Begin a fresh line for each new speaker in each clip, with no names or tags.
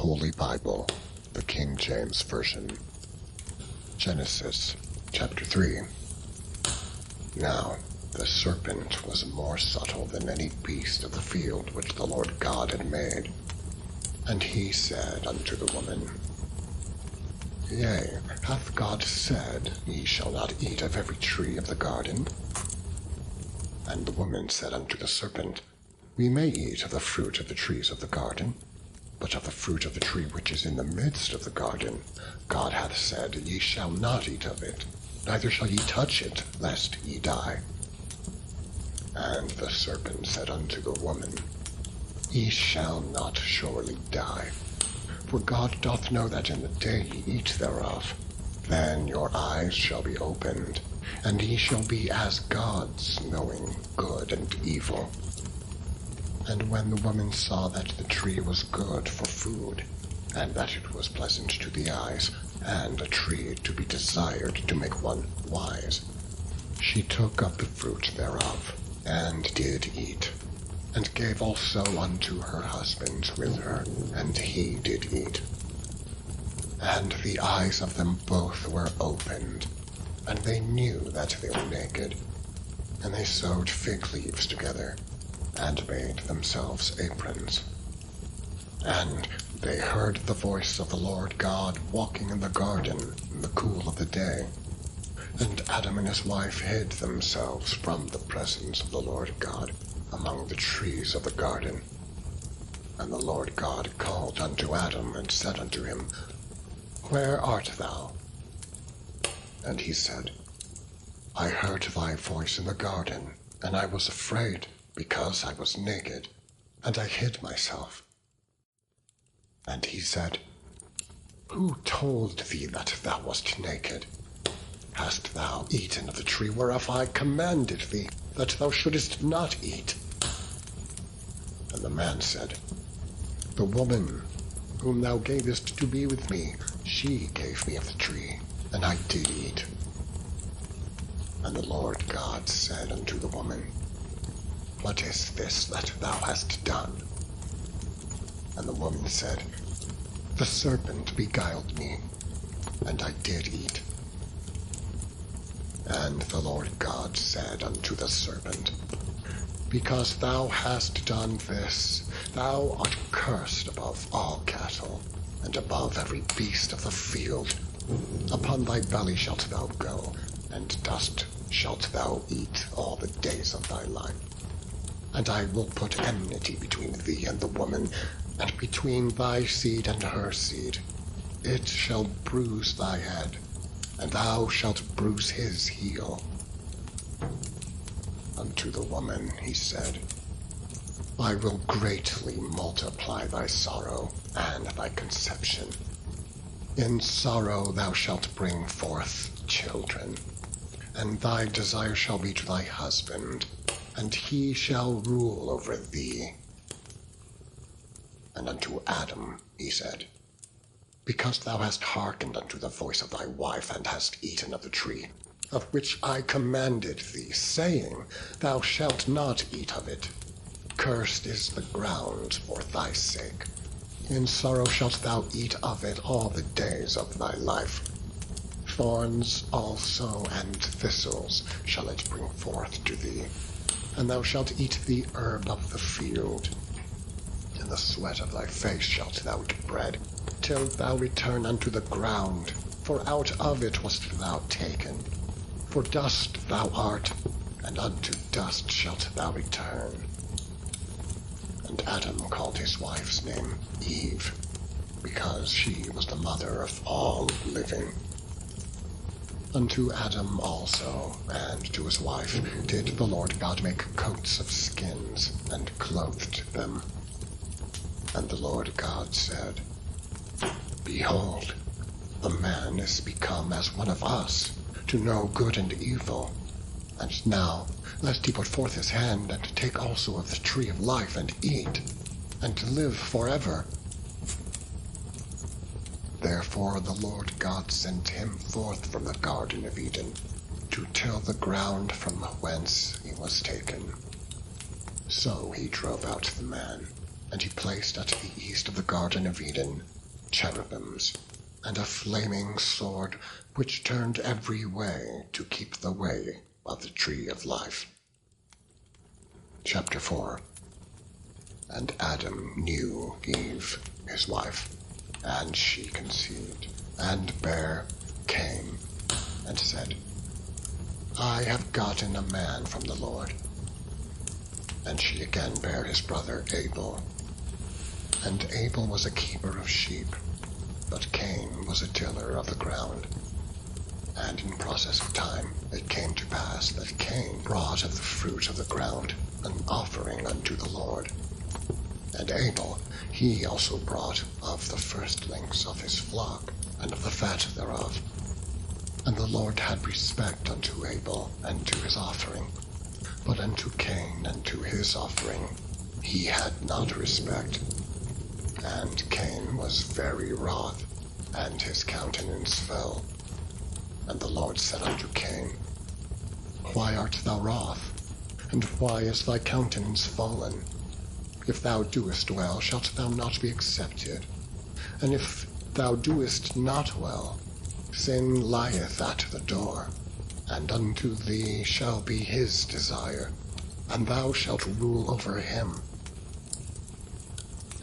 Holy Bible, the King James Version. Genesis, chapter 3. Now the serpent was more subtle than any beast of the field which the Lord God had made. And he said unto the woman, Yea, hath God said, Ye shall not eat of every tree of the garden? And the woman said unto the serpent, We may eat of the fruit of the trees of the garden, but of the fruit of the tree which is in the midst of the garden, God hath said, Ye shall not eat of it, neither shall ye touch it, lest ye die. And the serpent said unto the woman, Ye shall not surely die. For God doth know that in the day ye eat thereof, then your eyes shall be opened, and ye shall be as gods, knowing good and evil. And when the woman saw that the tree was good for food, and that it was pleasant to the eyes, and a tree to be desired to make one wise, she took of the fruit thereof, and did eat, and gave also unto her husband with her, and he did eat. And the eyes of them both were opened, and they knew that they were naked, and they sewed fig leaves together, and made themselves aprons. And they heard the voice of the Lord God walking in the garden in the cool of the day. And Adam and his wife hid themselves from the presence of the Lord God among the trees of the garden. And the Lord God called unto Adam, and said unto him, Where art thou? And he said, I heard thy voice in the garden, and I was afraid, because I was naked, and I hid myself. And he said, Who told thee that thou wast naked? Hast thou eaten of the tree whereof I commanded thee, that thou shouldest not eat? And the man said, The woman whom thou gavest to be with me, she gave me of the tree, and I did eat. And the Lord God said unto the woman, What is this that thou hast done? And the woman said, The serpent beguiled me, and I did eat. And the Lord God said unto the serpent, Because thou hast done this, thou art cursed above all cattle, and above every beast of the field. Upon thy belly shalt thou go, and dust shalt thou eat all the days of thy life. And I will put enmity between thee and the woman, and between thy seed and her seed. It shall bruise thy head, and thou shalt bruise his heel. Unto the woman he said, I will greatly multiply thy sorrow and thy conception. In sorrow thou shalt bring forth children, and thy desire shall be to thy husband, and he shall rule over thee. And unto Adam he said, Because thou hast hearkened unto the voice of thy wife, and hast eaten of the tree, of which I commanded thee, saying, Thou shalt not eat of it, cursed is the ground for thy sake. In sorrow shalt thou eat of it all the days of thy life. Thorns also and thistles shall it bring forth to thee, and thou shalt eat the herb of the field. In the sweat of thy face shalt thou eat bread, till thou return unto the ground, for out of it wast thou taken. For dust thou art, and unto dust shalt thou return. And Adam called his wife's name Eve, because she was the mother of all living. Unto Adam also, and to his wife, did the Lord God make coats of skins, and clothed them. And the Lord God said, Behold, the man is become as one of us, to know good and evil. And now, lest he put forth his hand, and take also of the tree of life, and eat, and live forever. Therefore the Lord God sent him forth from the Garden of Eden, to till the ground from whence he was taken. So he drove out the man, And he placed at the east of the Garden of Eden cherubims, and a flaming sword which turned every way to keep the way of the tree of life. Chapter 4. And Adam knew Eve, his wife, and she conceived, and bare Cain, and said, I have gotten a man from the Lord. And she again bare his brother Abel. And Abel was a keeper of sheep, but Cain was a tiller of the ground. And in process of time it came to pass that Cain brought of the fruit of the ground an offering unto the Lord. And Abel, he also brought of the firstlings of his flock, and of the fat thereof. And the Lord had respect unto Abel, and to his offering. But unto Cain, and to his offering, he had not respect. And Cain was very wroth, and his countenance fell. And the Lord said unto Cain, Why art thou wroth? And why is thy countenance fallen? If thou doest well, shalt thou not be accepted? And if thou doest not well, sin lieth at the door, and unto thee shall be his desire, and thou shalt rule over him.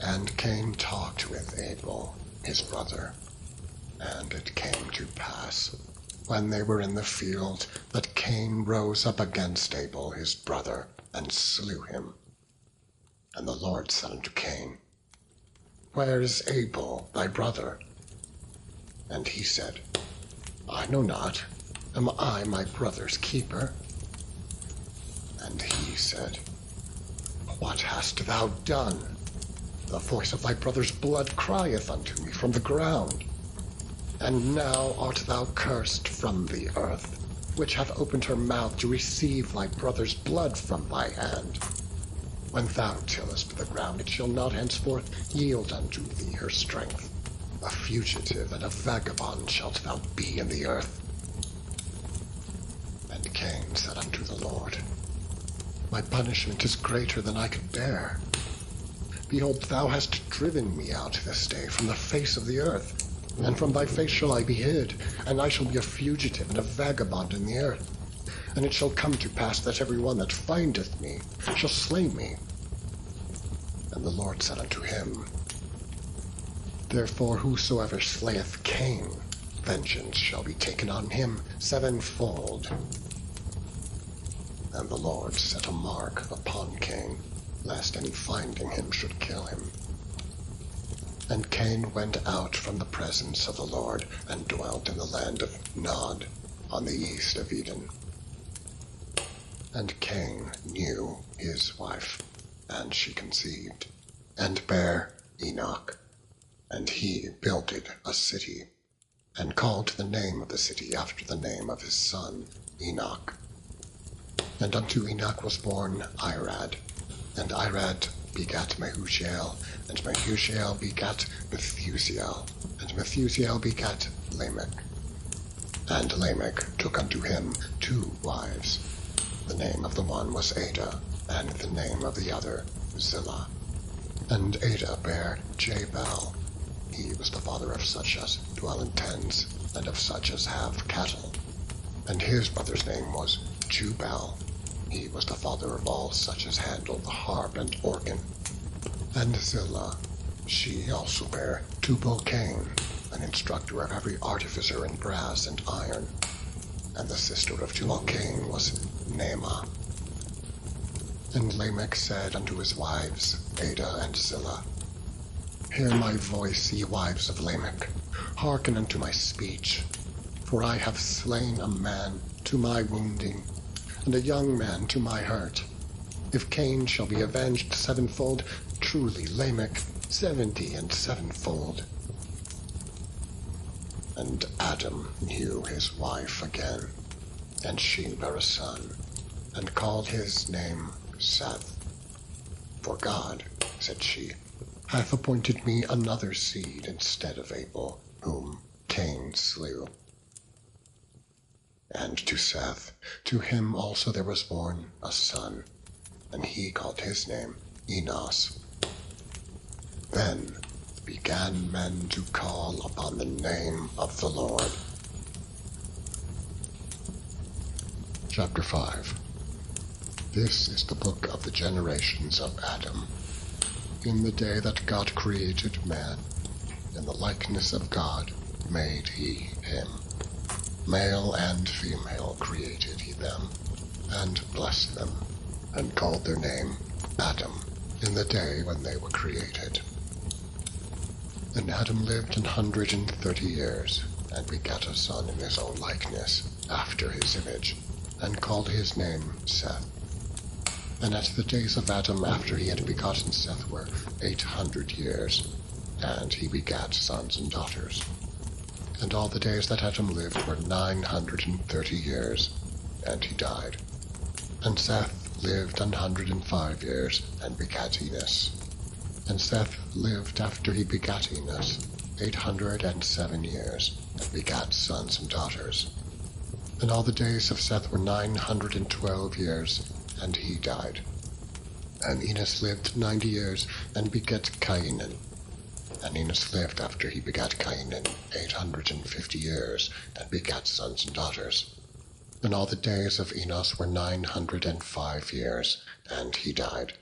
And Cain talked with Abel, his brother. And it came to pass, when they were in the field, that Cain rose up against Abel his brother, and slew him. And the Lord said unto Cain, Where is Abel thy brother? And he said, I know not. Am I my brother's keeper? And he said, What hast thou done? The voice of thy brother's blood crieth unto me from the ground. And now art thou cursed from the earth, which hath opened her mouth to receive thy brother's blood from thy hand. When thou tillest the ground, it shall not henceforth yield unto thee her strength. A fugitive and a vagabond shalt thou be in the earth. And Cain said unto the Lord, My punishment is greater than I could bear. Behold, thou hast driven me out this day from the face of the earth, and from thy face shall I be hid, and I shall be a fugitive and a vagabond in the earth. And it shall come to pass that every one that findeth me shall slay me. And the Lord said unto him, Therefore whosoever slayeth Cain, vengeance shall be taken on him sevenfold. And the Lord set a mark upon Cain, lest any finding him should kill him. And Cain went out from the presence of the Lord, and dwelt in the land of Nod, on the east of Eden. And Cain knew his wife, and she conceived, and bare Enoch. And he builded a city, and called the name of the city after the name of his son Enoch. And unto Enoch was born Irad, and Irad begat Mehushael, and Mehushael begat Methusael, and Methusael begat Lamech. And Lamech took unto him 2 wives. The name of the one was Ada, and the name of the other Zillah. And Ada bare Jabal. He was the father of such as dwell in tents, and of such as have cattle. And his brother's name was Jubal. He was the father of all such as handle the harp and organ. And Zillah, she also bare Tubal-Cain, an instructor of every artificer in brass and iron. And the sister of Tubal-Cain was Naamah. And Lamech said unto his wives, Ada and Zillah, Hear my voice, ye wives of Lamech, hearken unto my speech. For I have slain a man to my wounding, and a young man to my hurt. If Cain shall be avenged sevenfold, truly Lamech 70 and sevenfold. And Adam knew his wife again, and she bare a son, and called his name Seth. For God, said she, hath appointed me another seed instead of Abel, whom Cain slew. And to Seth, to him also there was born a son, and he called his name Enos. Then began men to call upon the name of the Lord. Chapter 5. This is the book of the generations of Adam. In the day that God created man, in the likeness of God made he him. Male and female created he them, and blessed them, and called their name Adam, in the day when they were created. And Adam lived 130 years, and begat a son in his own likeness, after his image, and called his name Seth. And at the days of Adam after he had begotten Seth were 800 years, and he begat sons and daughters. And all the days that Adam lived were 930 years, and he died. And Seth lived 105 years, and begat Enos. And Seth lived after he begat Enos 807 years, and begat sons and daughters. And all the days of Seth were 912 years, and he died. And Enos lived 90 years, and begat Cainan. And Enos lived after he begat Cainan 850 years, and begat sons and daughters. And all the days of Enos were 905 years, and he died.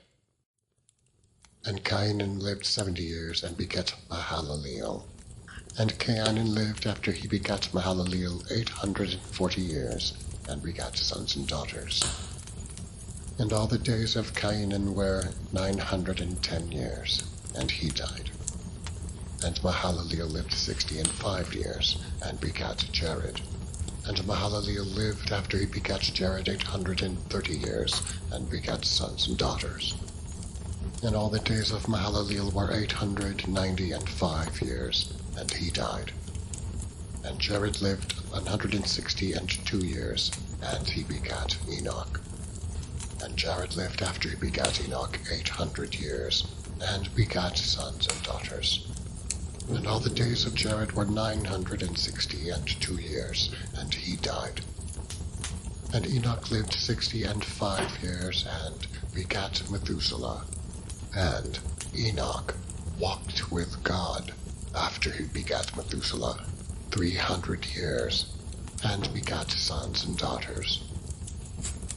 And Cainan lived 70 years, and begat Mahalaleel. And Cainan lived after he begat Mahalaleel 840 years, and begat sons and daughters. And all the days of Cainan were 910 years, and he died. And Mahalaleel lived 65 years, and begat Jared. And Mahalaleel lived after he begat Jared 830 years, and begat sons and daughters. And all the days of Mahalaleel were 895 years, and he died. And Jared lived 162 years, and he begat Enoch. And Jared lived after he begat Enoch 800 years, and begat sons and daughters. And all the days of Jared were 962 years, and he died. And Enoch lived 65 years, and begat Methuselah. And Enoch walked with God after he begat Methuselah 300 years, and begat sons and daughters.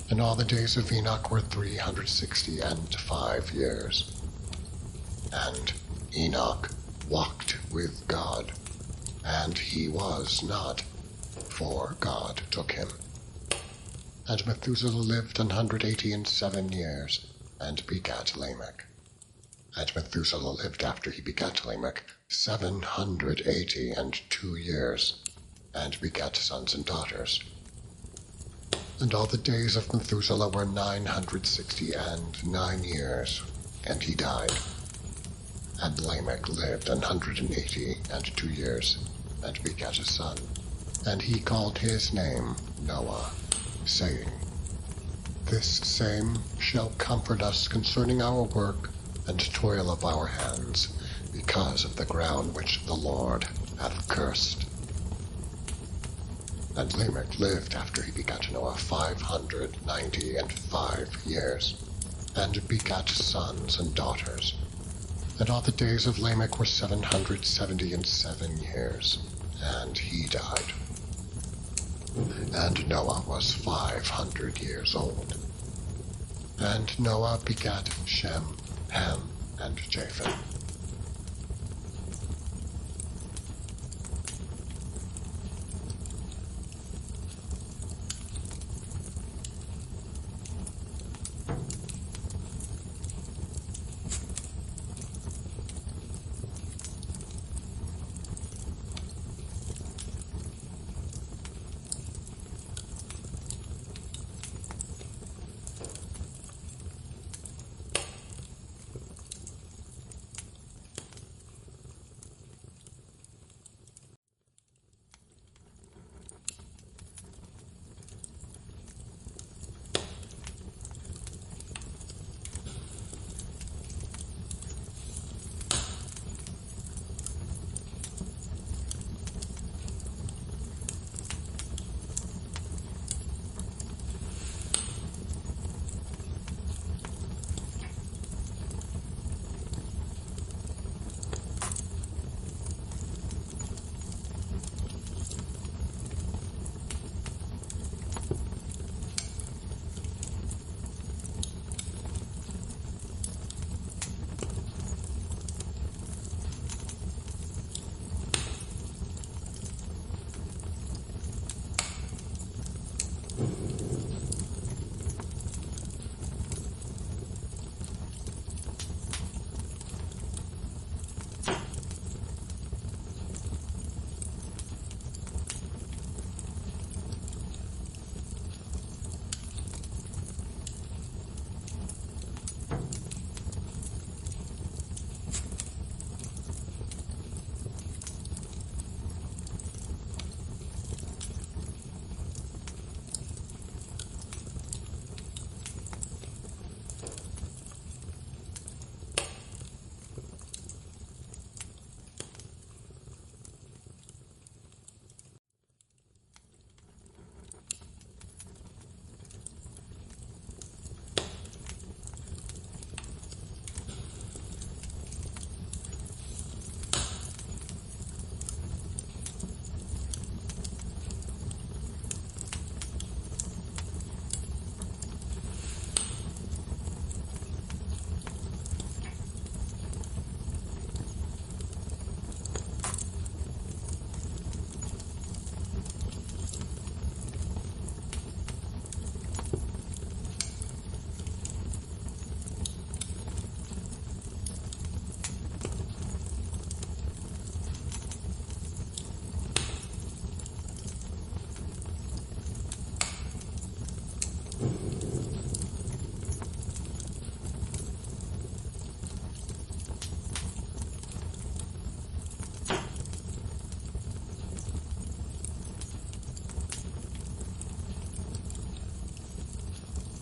And all the days of Enoch were 365 years. And Enoch walked with God, and he was not, for God took him. And Methuselah lived 187 years, and begat Lamech. And Methuselah lived after he begat Lamech 782 years, and begat sons and daughters. And all the days of Methuselah were 969 years, and he died. And Lamech lived 182 years, and begat a son. And he called his name Noah, saying, This same shall comfort us concerning our work and toil of our hands, because of the ground which the Lord hath cursed. And Lamech lived after he begat Noah 595 years, and begat sons and daughters. And all the days of Lamech were 777 years, and he died. And Noah was 500 years old. And Noah begat Shem, Ham, and Japheth.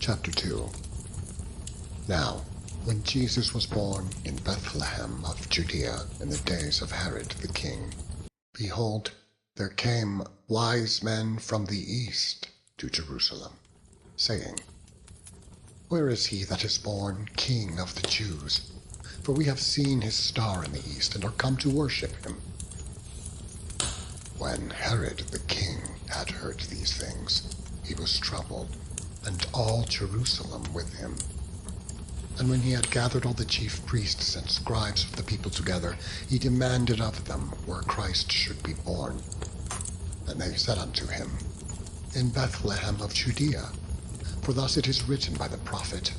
Chapter 2. Now, when Jesus was born in Bethlehem of Judea in the days of Herod the king, behold, there came wise men from the east to Jerusalem, saying, Where is he that is born King of the Jews? For we have seen his star in the east, and are come to worship him. When Herod the king had heard these things, he was troubled, and all Jerusalem with him. And when he had gathered all the chief priests and scribes of the people together, he demanded of them where Christ should be born. And they said unto him, In Bethlehem of Judea, for thus it is written by the prophet,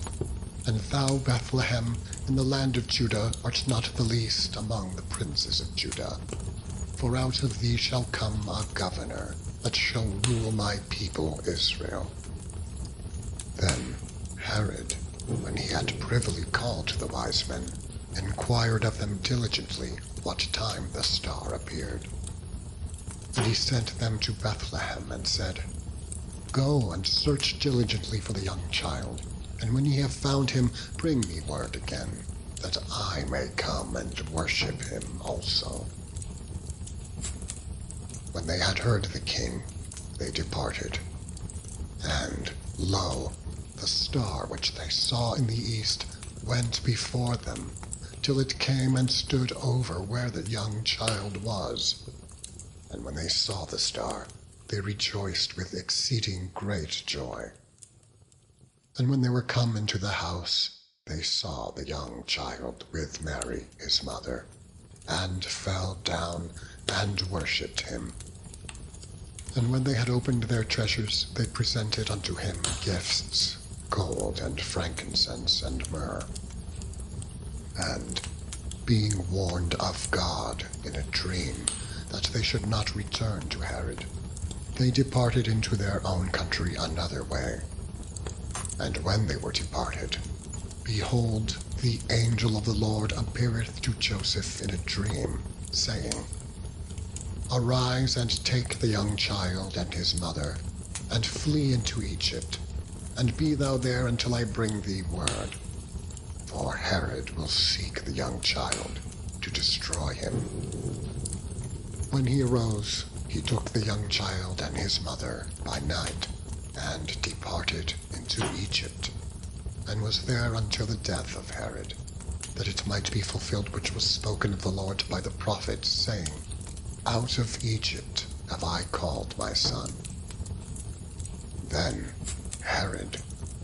And thou, Bethlehem, in the land of Judah, art not the least among the princes of Judah. For out of thee shall come a governor, that shall rule my people Israel. Then Herod, when he had privily called the wise men, inquired of them diligently what time the star appeared. And he sent them to Bethlehem, and said, Go and search diligently for the young child, and when ye have found him, bring me word again, that I may come and worship him also. When they had heard the king, they departed. And, lo, the star which they saw in the east went before them, till it came and stood over where the young child was. And when they saw the star, they rejoiced with exceeding great joy. And when they were come into the house, they saw the young child with Mary his mother, and fell down and worshipped him. And when they had opened their treasures, they presented unto him gifts, gold and frankincense and myrrh. And, being warned of God in a dream that they should not return to Herod, they departed into their own country another way. And when they were departed, behold, the angel of the Lord appeareth to Joseph in a dream, saying, Arise and take the young child and his mother, and flee into Egypt, and be thou there until I bring thee word. For Herod will seek the young child to destroy him. When he arose, he took the young child and his mother by night, and departed into Egypt, and was there until the death of Herod, that it might be fulfilled which was spoken of the Lord by the prophet, saying, Out of Egypt have I called my son. Then Herod,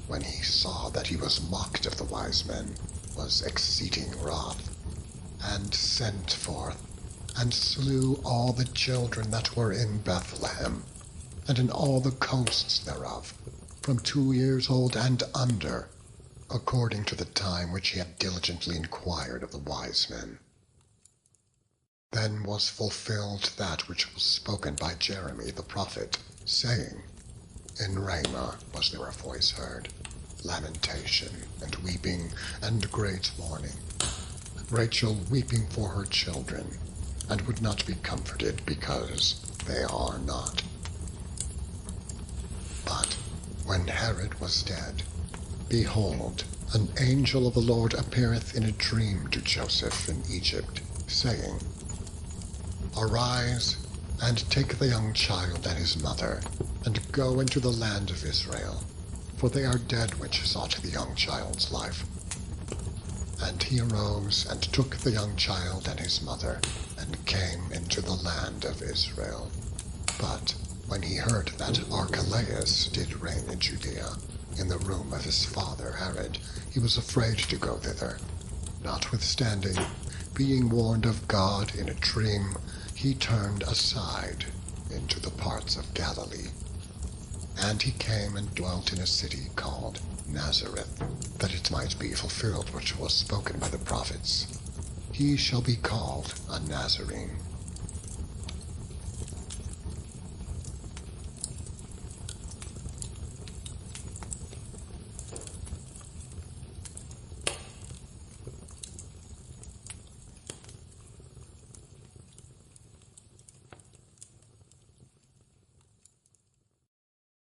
when he saw that he was mocked of the wise men, was exceeding wroth, and sent forth, and slew all the children that were in Bethlehem, and in all the coasts thereof, from 2 years old and under, according to the time which he had diligently inquired of the wise men. Then was fulfilled that which was spoken by Jeremy the prophet, saying, In Ramah was there a voice heard, lamentation, and weeping, and great mourning, Rachel weeping for her children, and would not be comforted because they are not. But when Herod was dead, behold, an angel of the Lord appeareth in a dream to Joseph in Egypt, saying, Arise, and take the young child and his mother, and go into the land of Israel, for they are dead which sought the young child's life. And he arose and took the young child and his mother, and came into the land of Israel. But when he heard that Archelaus did reign in Judea, in the room of his father Herod, he was afraid to go thither. Notwithstanding, being warned of God in a dream, he turned aside into the parts of Galilee. And he came and dwelt in a city called Nazareth, that it might be fulfilled which was spoken by the prophets, He shall be called a Nazarene.